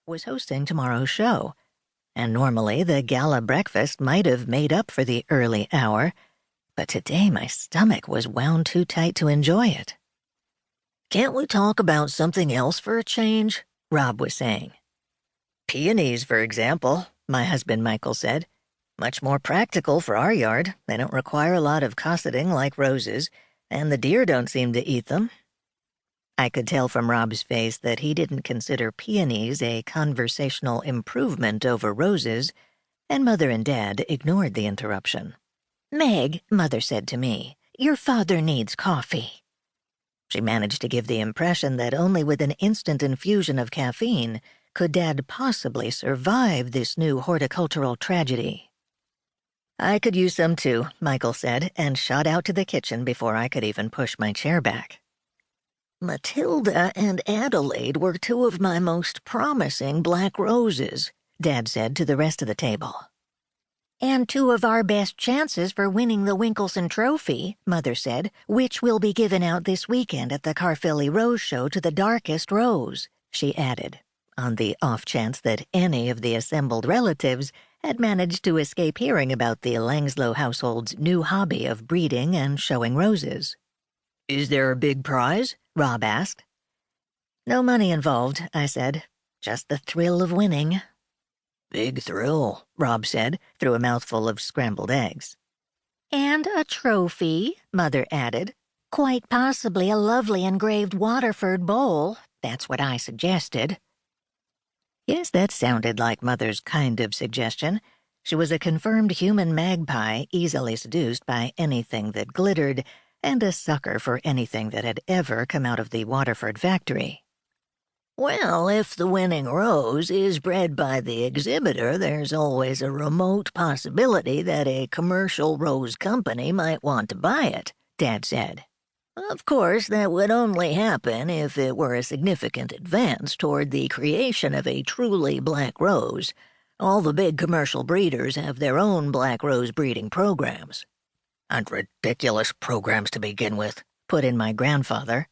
was hosting tomorrow's show, and normally the gala breakfast might have made up for the early hour, but today my stomach was wound too tight to enjoy it. "Can't we talk about something else for a change?" Rob was saying. "Peonies, for example," my husband Michael said. "Much more practical for our yard. They don't require a lot of cosseting like roses, and the deer don't seem to eat them." I could tell from Rob's face that he didn't consider peonies a conversational improvement over roses, and Mother and Dad ignored the interruption. "Meg," Mother said to me, "your father needs coffee." She managed to give the impression that only with an instant infusion of caffeine could Dad possibly survive this new horticultural tragedy. "I could use some too," Michael said, and shot out to the kitchen before I could even push my chair back. "Matilda and Adelaide were two of my most promising black roses," Dad said to the rest of the table. "And two of our best chances for winning the Winkleson Trophy," Mother said, "which will be given out this weekend at the Carfilly Rose Show to the darkest rose," she added, on the off chance that any of the assembled relatives had managed to escape hearing about the Langslow household's new hobby of breeding and showing roses. "Is there a big prize?" Rob asked. "No money involved," I said. "Just the thrill of winning." "Big thrill," Rob said, through a mouthful of scrambled eggs. "And a trophy," Mother added. "Quite possibly a lovely engraved Waterford bowl. That's what I suggested." Yes, that sounded like Mother's kind of suggestion. She was a confirmed human magpie, easily seduced by anything that glittered, and a sucker for anything that had ever come out of the Waterford factory. "Well, if the winning rose is bred by the exhibitor, there's always a remote possibility that a commercial rose company might want to buy it," Dad said. "Of course, that would only happen if it were a significant advance toward the creation of a truly black rose. All the big commercial breeders have their own black rose breeding programs." "And ridiculous programs to begin with," put in my grandfather.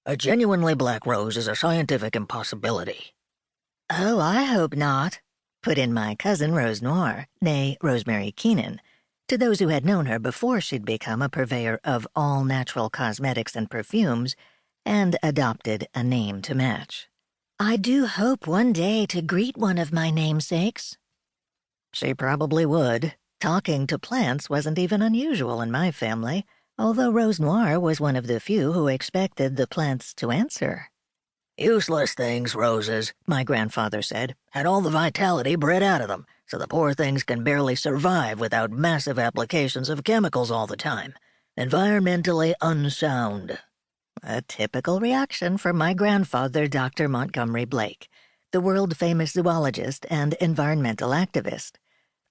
"A genuinely black rose is a scientific impossibility." "Oh, I hope not," put in my cousin Rose Noir, née Rosemary Keenan, to those who had known her before she'd become a purveyor of all-natural cosmetics and perfumes and adopted a name to match. "I do hope one day to greet one of my namesakes." She probably would. Talking to plants wasn't even unusual in my family, although Rose Noir was one of the few who expected the plants to answer. "Useless things, roses," my grandfather said, "had all the vitality bred out of them, so the poor things can barely survive without massive applications of chemicals all the time. Environmentally unsound." A typical reaction from my grandfather, Dr. Montgomery Blake, the world-famous zoologist and environmental activist.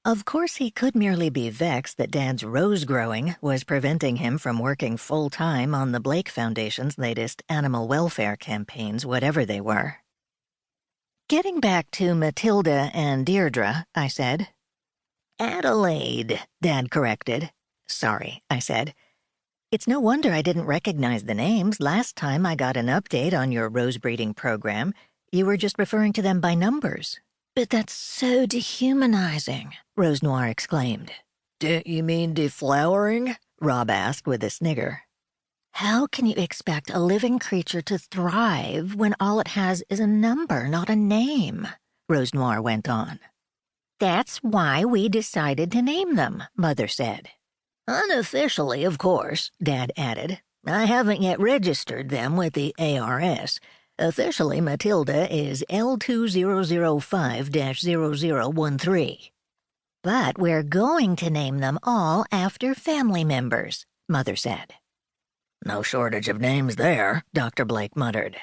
Of course, he could merely be vexed that Dad's rose-growing was preventing him from working full-time on the Blake Foundation's latest animal welfare campaigns, whatever they were. "Getting back to Matilda and Deirdre," I said. "Adelaide," Dad corrected. "Sorry," I said. "It's no wonder I didn't recognize the names. Last time I got an update on your rose-breeding program, you were just referring to them by numbers." "But that's so dehumanizing," Rose Noir exclaimed. You mean deflowering?" Rob asked with a snigger. "How can you expect a living creature to thrive when all it has is a number, not a name?" Rose Noir went on. "That's why we decided to name them," Mother said. "Unofficially, of course," Dad added. "I haven't yet registered them with the ARS. Officially, Matilda is L2005-0013. But we're going to name them all after family members," Mother said. "No shortage of names there," Dr. Blake muttered.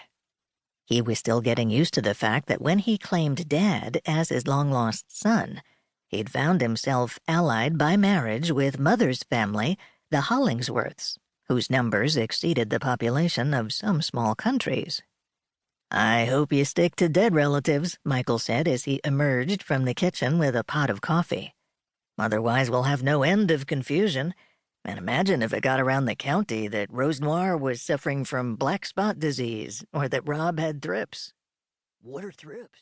He was still getting used to the fact that when he claimed Dad as his long-lost son, he'd found himself allied by marriage with Mother's family, the Hollingsworths, whose numbers exceeded the population of some small countries. "I hope you stick to dead relatives," Michael said as he emerged from the kitchen with a pot of coffee. "Otherwise we'll have no end of confusion. And imagine if it got around the county that Rose Noir was suffering from black spot disease or that Rob had thrips." "What are thrips?"